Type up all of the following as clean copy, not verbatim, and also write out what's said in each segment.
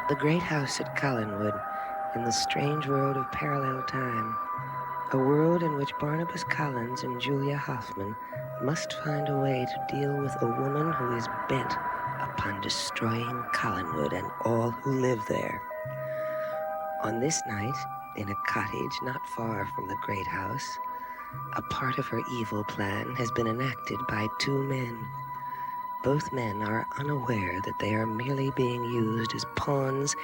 The great house at Collinwood, in the strange world of parallel time. A world in which Barnabas Collins and Julia Hoffman must find a way to deal with a woman who is bent upon destroying Collinwood and all who live there. On this night, in a cottage not far from the great house, a part of her evil plan has been enacted by two men. Both men are unaware that they are merely being used as pawns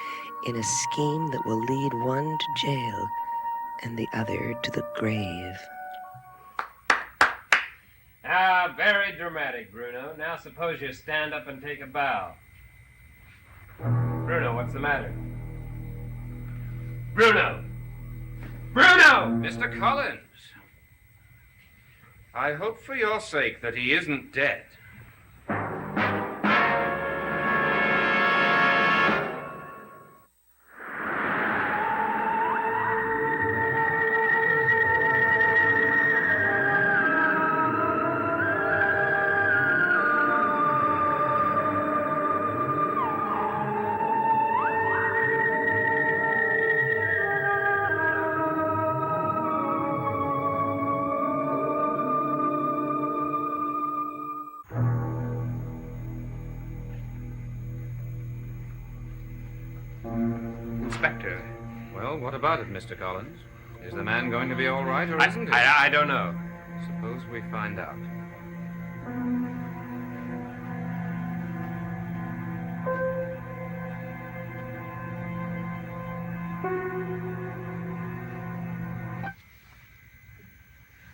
in a scheme that will lead one to jail and the other to the grave. Ah, very dramatic, Bruno. Now suppose you stand up and take a bow. Bruno, what's the matter? Bruno! Bruno! Mr. Collins, I hope for your sake that he isn't dead. Inspector. Well, what about it, Mr. Collins? Is the man going to be all right, or isn't he? I don't know. Suppose we find out.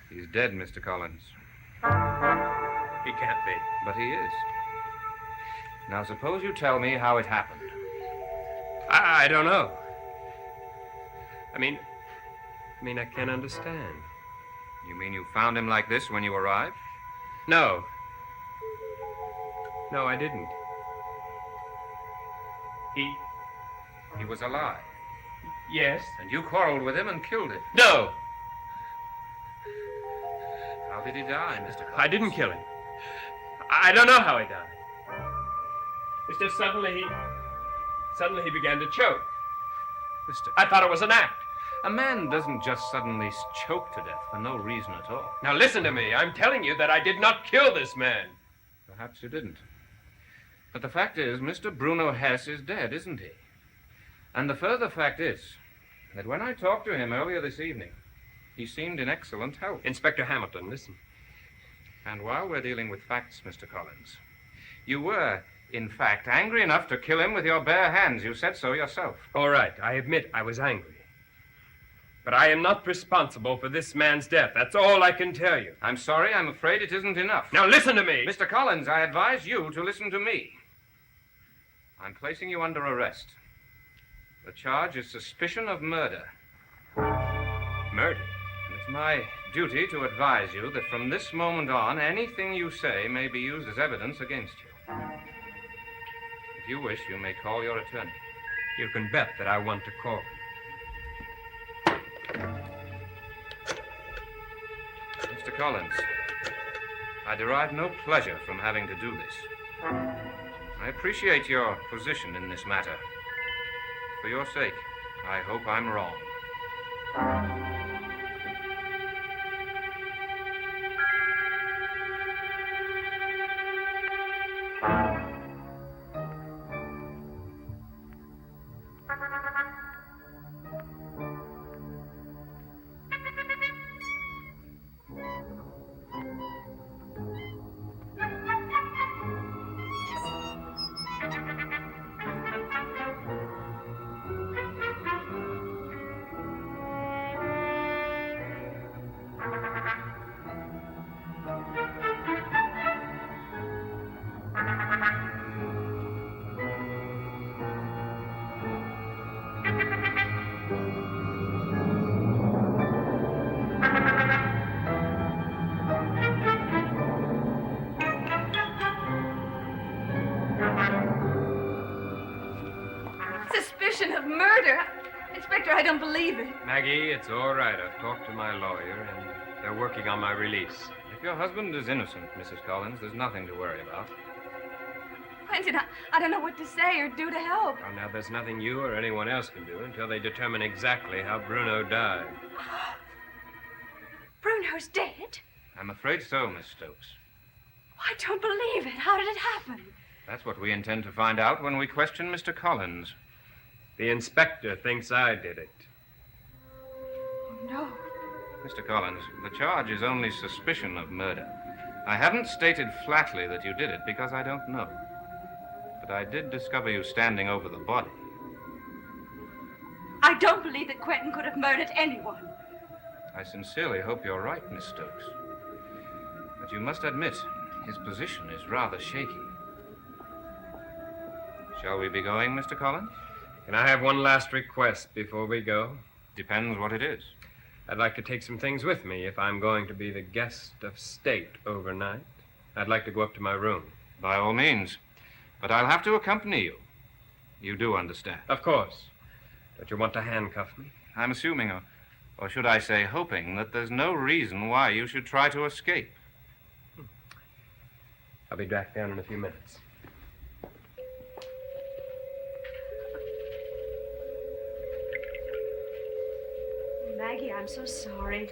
He's dead, Mr. Collins. He can't be. But he is. Now, suppose you tell me how it happened. I don't know. I mean, I can't understand. You mean you found him like this when you arrived? No. No, I didn't. He was alive. Yes. And you quarreled with him and killed him. No! How did he die, Mr. Collins? I didn't kill him. I don't know how he died. It's just suddenly he began to choke. Mr. I thought it was an act. A man doesn't just suddenly choke to death for no reason at all. Now listen to me. I'm telling you that I did not kill this man. Perhaps you didn't. But the fact is, Mr. Bruno Hess is dead, isn't he? And the further fact is that when I talked to him earlier this evening, he seemed in excellent health. Inspector Hamilton, listen. And while we're dealing with facts, Mr. Collins, you were, in fact, angry enough to kill him with your bare hands. You said so yourself. All right, I admit I was angry. But I am not responsible for this man's death. That's all I can tell you. I'm sorry, I'm afraid it isn't enough. Now listen to me. Mr. Collins, I advise you to listen to me. I'm placing you under arrest. The charge is suspicion of murder. Murder? And it's my duty to advise you that from this moment on, anything you say may be used as evidence against you. If you wish, you may call your attorney. You can bet that I want to call. Mr. Collins, I derive no pleasure from having to do this. I appreciate your position in this matter. For your sake, I hope I'm wrong. Suspicion of murder? Inspector, I don't believe it. Maggie, it's all right. I've talked to my lawyer, and they're working on my release. If your husband is innocent, Mrs. Collins, there's nothing to worry about. Quentin, I don't know what to say or do to help. Well, now, there's nothing you or anyone else can do until they determine exactly how Bruno died. Bruno's dead? I'm afraid so, Miss Stokes. I don't believe it. How did it happen? That's what we intend to find out when we question Mr. Collins. The inspector thinks I did it. Oh, no. Mr. Collins, the charge is only suspicion of murder. I haven't stated flatly that you did it because I don't know. But I did discover you standing over the body. I don't believe that Quentin could have murdered anyone. I sincerely hope you're right, Miss Stokes. But you must admit, his position is rather shaky. Shall we be going, Mr. Collins? Can I have one last request before we go? Depends what it is. I'd like to take some things with me if I'm going to be the guest of state overnight. I'd like to go up to my room. By all means. But I'll have to accompany you. You do understand? Of course. Don't you want to handcuff me? I'm assuming, or should I say hoping, that there's no reason why you should try to escape. I'll be back down in a few minutes. Maggie, I'm so sorry.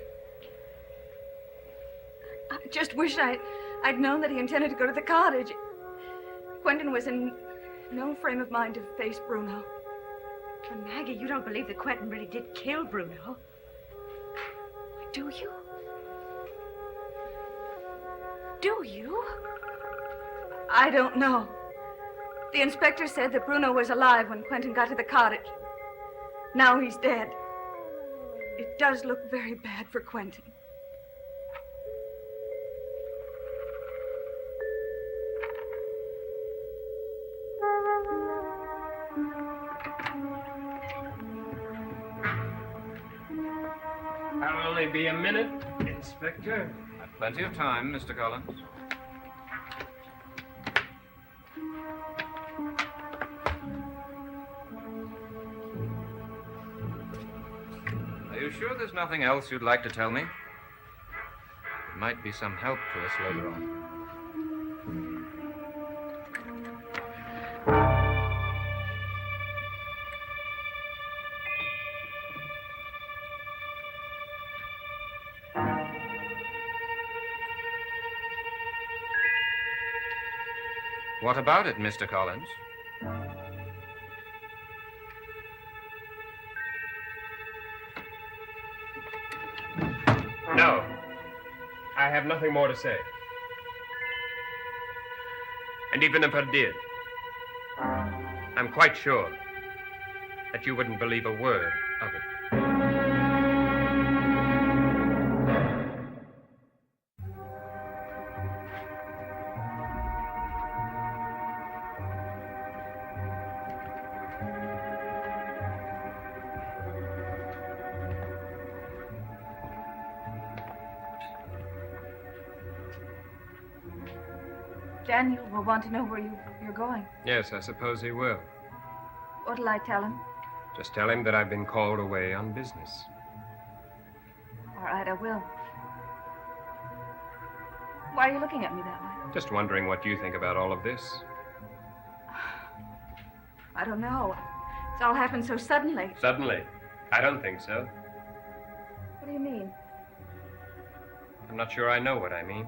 I just wish I'd known that he intended to go to the cottage. Quentin was in no frame of mind to face Bruno. And Maggie, you don't believe that Quentin really did kill Bruno? Do you? Do you? I don't know. The inspector said that Bruno was alive when Quentin got to the cottage. Now he's dead. It does look very bad for Quentin. I'll only be a minute, Inspector. I've plenty of time, Mr. Collins. Are you sure there's nothing else you'd like to tell me? It might be some help to us later on. What about it, Mr. Collins? No. I have nothing more to say. And even if I did, I'm quite sure that you wouldn't believe a word of it. Daniel will want to know where you're going. Yes, I suppose he will. What'll I tell him? Just tell him that I've been called away on business. All right, I will. Why are you looking at me that way? Just wondering what you think about all of this. I don't know. It's all happened so suddenly. Suddenly? I don't think so. What do you mean? I'm not sure I know what I mean.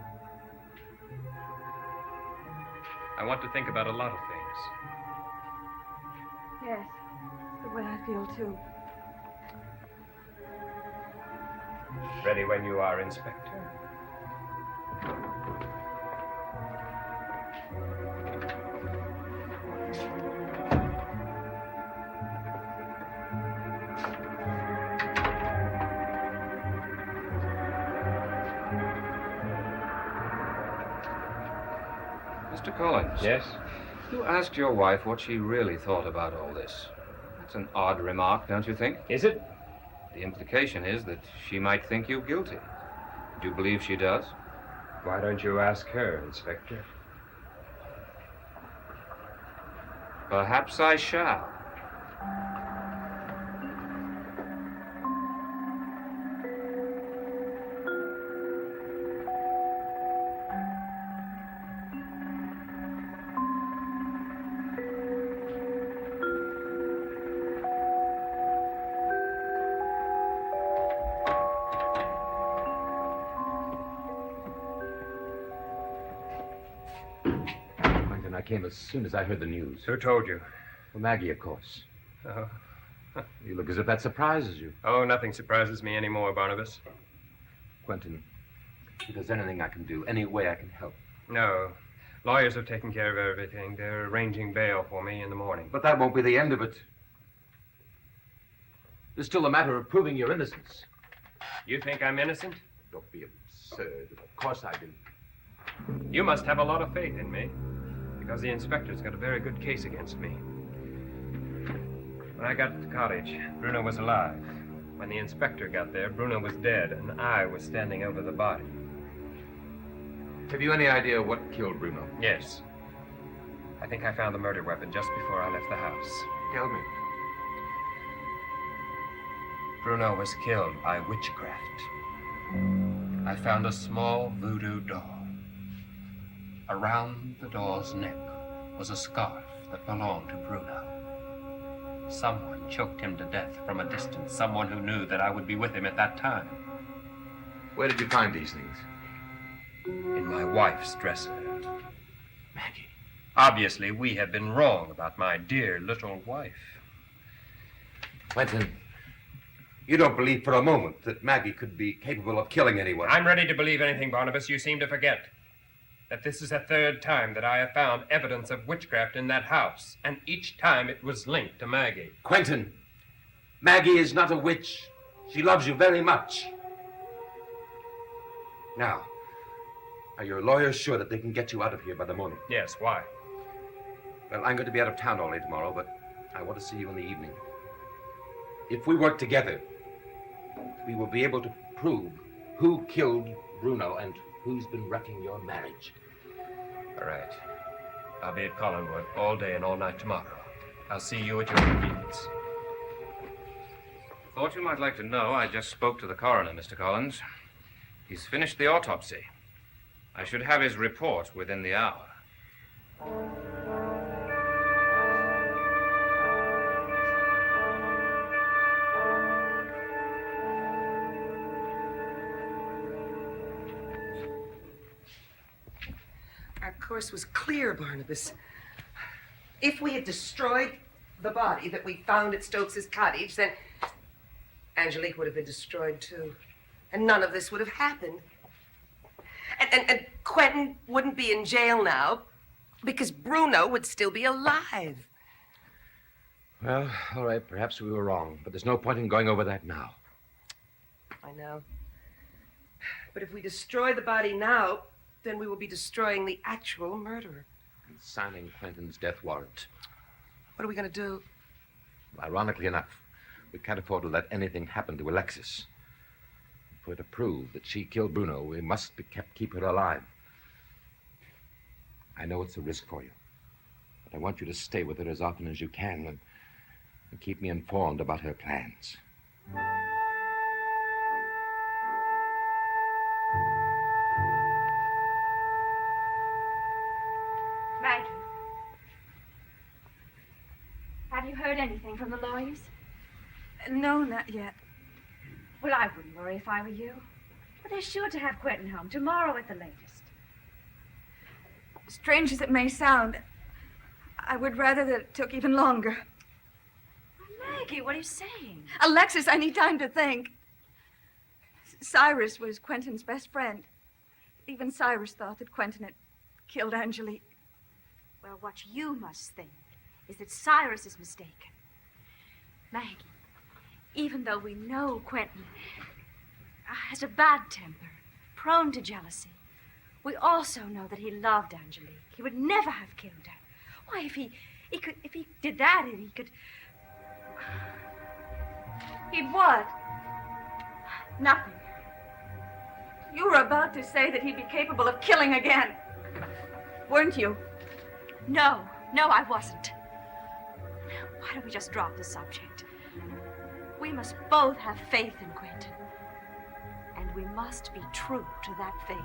I want to think about a lot of things. Yes, the way I feel, too. Ready when you are, Inspector. Mr. Collins. Yes? You asked your wife what she really thought about all this. That's an odd remark, don't you think? Is it? The implication is that she might think you guilty. Do you believe she does? Why don't you ask her, Inspector? Perhaps I shall. Quentin, I came as soon as I heard the news. Who told you? Well, Maggie, of course. Oh. You look as if that surprises you. Oh, nothing surprises me anymore, Barnabas. Quentin, if there's anything I can do, any way I can help. No. Lawyers have taken care of everything. They're arranging bail for me in the morning. But that won't be the end of it. There's still a matter of proving your innocence. You think I'm innocent? Don't be absurd. Of course I do. You must have a lot of faith in me, because the inspector's got a very good case against me. When I got to the cottage, Bruno was alive. When the inspector got there, Bruno was dead, and I was standing over the body. Have you any idea what killed Bruno? Yes. I think I found the murder weapon just before I left the house. Tell me. Bruno was killed by witchcraft. I found a small voodoo doll. Around the doll's neck was a scarf that belonged to Bruno. Someone choked him to death from a distance, someone who knew that I would be with him at that time. Where did you find these things? In my wife's dresser. Maggie. Obviously, we have been wrong about my dear little wife. Quentin, you don't believe for a moment that Maggie could be capable of killing anyone. I'm ready to believe anything, Barnabas. You seem to forget that this is the third time that I have found evidence of witchcraft in that house, and each time it was linked to Maggie. Quentin, Maggie is not a witch. She loves you very much. Now, are your lawyers sure that they can get you out of here by the morning? Yes, why? Well, I'm going to be out of town all day tomorrow, but I want to see you in the evening. If we work together, we will be able to prove who killed Bruno and who's been wrecking your marriage. All right. I'll be at Collinwood all day and all night tomorrow. I'll see you at your convenience. Thought you might like to know I just spoke to the coroner, Mr. Collins. He's finished the autopsy. I should have his report within the hour. Our course was clear, Barnabas. If we had destroyed the body that we found at Stokes's cottage, then Angelique would have been destroyed too. And none of this would have happened. And Quentin wouldn't be in jail now because Bruno would still be alive. Well, all right, perhaps we were wrong, but there's no point in going over that now. I know. But if we destroy the body now, then we will be destroying the actual murderer. And signing Quentin's death warrant. What are we going to do? Ironically enough, we can't afford to let anything happen to Alexis. If we're to prove that she killed Bruno, we must keep her alive. I know it's a risk for you, but I want you to stay with her as often as you can and keep me informed about her plans. Maggie, have you heard anything from the lawyers? No, not yet. Well, I wouldn't worry if I were you. But they're sure to have Quentin home tomorrow at the latest. Strange as it may sound, I would rather that it took even longer. Maggie, what are you saying? Alexis, I need time to think. Cyrus was Quentin's best friend. Even Cyrus thought that Quentin had killed Angelique. Well, what you must think is that Cyrus is mistaken. Maggie, even though we know Quentin has a bad temper, prone to jealousy, we also know that he loved Angelique. He would never have killed her. Why, if he did that, he could... He'd what? Nothing. You were about to say that he'd be capable of killing again, weren't you? No, I wasn't. Why don't we just drop the subject? We must both have faith in Quentin. And we must be true to that faith.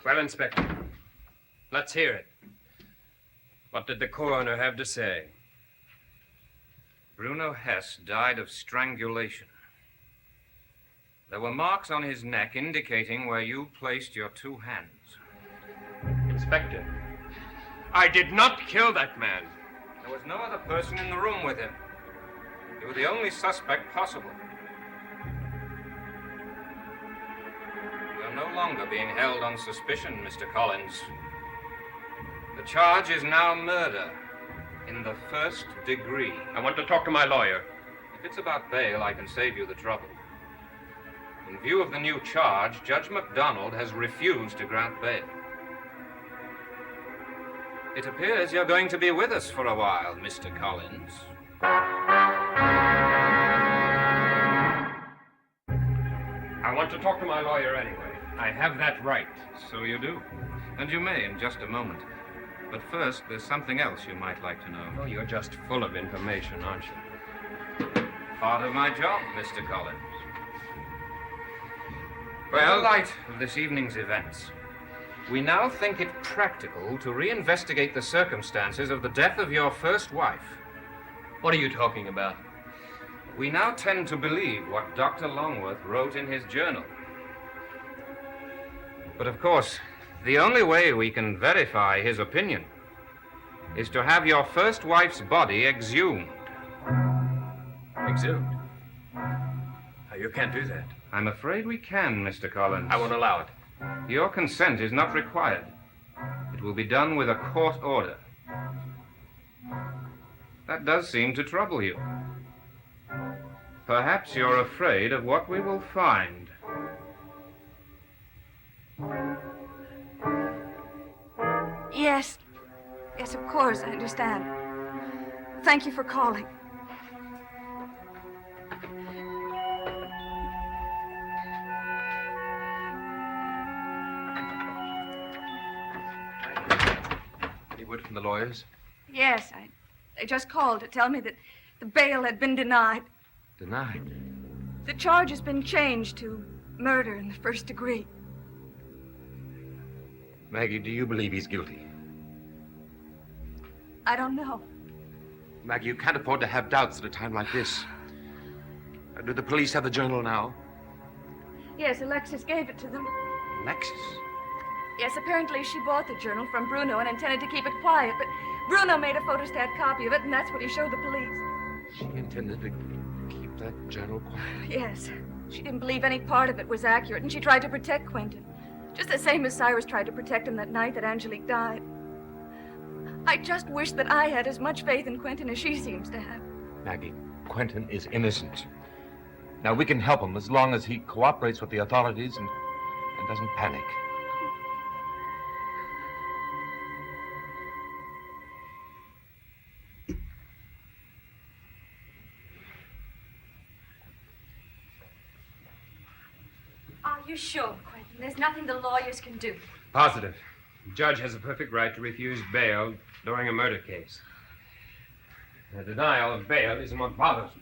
Well, Inspector, let's hear it. What did the coroner have to say? Bruno Hess died of strangulation. There were marks on his neck indicating where you placed your two hands. Inspector, I did not kill that man. There was no other person in the room with him. You were the only suspect possible. You're no longer being held on suspicion, Mr. Collins. The charge is now murder in the first degree. I want to talk to my lawyer. If it's about bail, I can save you the trouble. In view of the new charge, Judge MacDonald has refused to grant bail. It appears you're going to be with us for a while, Mr. Collins. I want to talk to my lawyer anyway. I have that right. So you do. And you may in just a moment. But first, there's something else you might like to know. Oh, you're just full of information, aren't you? Part of my job, Mr. Collins. Well, in the light of this evening's events, we now think it practical to reinvestigate the circumstances of the death of your first wife. What are you talking about? We now tend to believe what Dr. Longworth wrote in his journal. But of course, the only way we can verify his opinion is to have your first wife's body exhumed. Exhumed? Oh, you can't do that. I'm afraid we can, Mr. Collins. I won't allow it. Your consent is not required. It will be done with a court order. That does seem to trouble you. Perhaps you're afraid of what we will find. Yes. Yes, of course, I understand. Thank you for calling. Any word from the lawyers? Yes, I just called to tell me that the bail had been denied. Denied. The charge has been changed to murder in the first degree. Maggie, do you believe he's guilty? I don't know. Maggie, you can't afford to have doubts at a time like this. Do the police have the journal now? Yes, Alexis gave it to them. Alexis? Yes, apparently she bought the journal from Bruno and intended to keep it quiet, but Bruno made a photostat copy of it, and that's what he showed the police. She intended to keep that journal quiet? Yes. She didn't believe any part of it was accurate, and she tried to protect Quentin. Just the same as Cyrus tried to protect him that night that Angelique died. I just wish that I had as much faith in Quentin as she seems to have. Maggie, Quentin is innocent. Now, we can help him as long as he cooperates with the authorities and doesn't panic. Are you sure, Quentin? There's nothing the lawyers can do. Positive. The judge has a perfect right to refuse bail during a murder case. The denial of bail isn't what bothers me.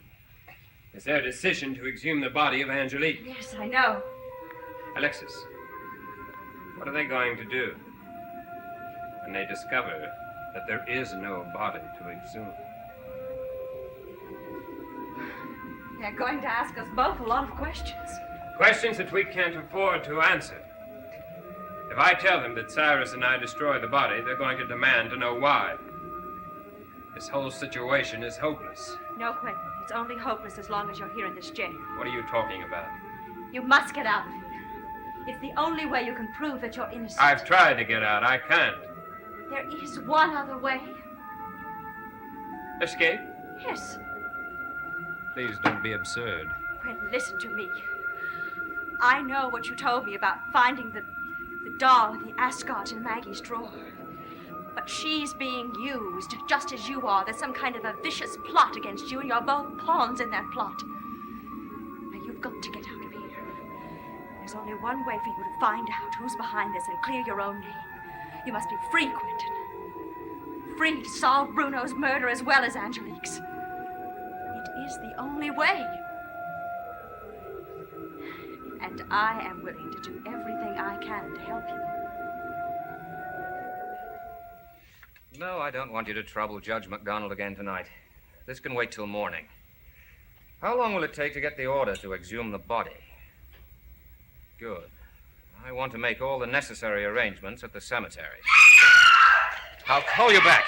It's their decision to exhume the body of Angelique. Yes, I know. Alexis, what are they going to do when they discover that there is no body to exhume? They're going to ask us both a lot of questions. Questions that we can't afford to answer. If I tell them that Cyrus and I destroyed the body, they're going to demand to know why. This whole situation is hopeless. No, Quentin. It's only hopeless as long as you're here in this jail. What are you talking about? You must get out of here. It's the only way you can prove that you're innocent. I've tried to get out. I can't. There is one other way. Escape? Yes. Please don't be absurd. Quentin, listen to me. I know what you told me about finding the doll and the ascot in Maggie's drawer. But she's being used, just as you are. There's some kind of a vicious plot against you, and you're both pawns in that plot. Now, you've got to get out of here. There's only one way for you to find out who's behind this and clear your own name. You must be free, Quentin. Free to solve Bruno's murder as well as Angelique's. It is the only way. And I am willing to do everything I can to help you. No, I don't want you to trouble Judge MacDonald again tonight. This can wait till morning. How long will it take to get the order to exhume the body? Good. I want to make all the necessary arrangements at the cemetery. I'll call you back.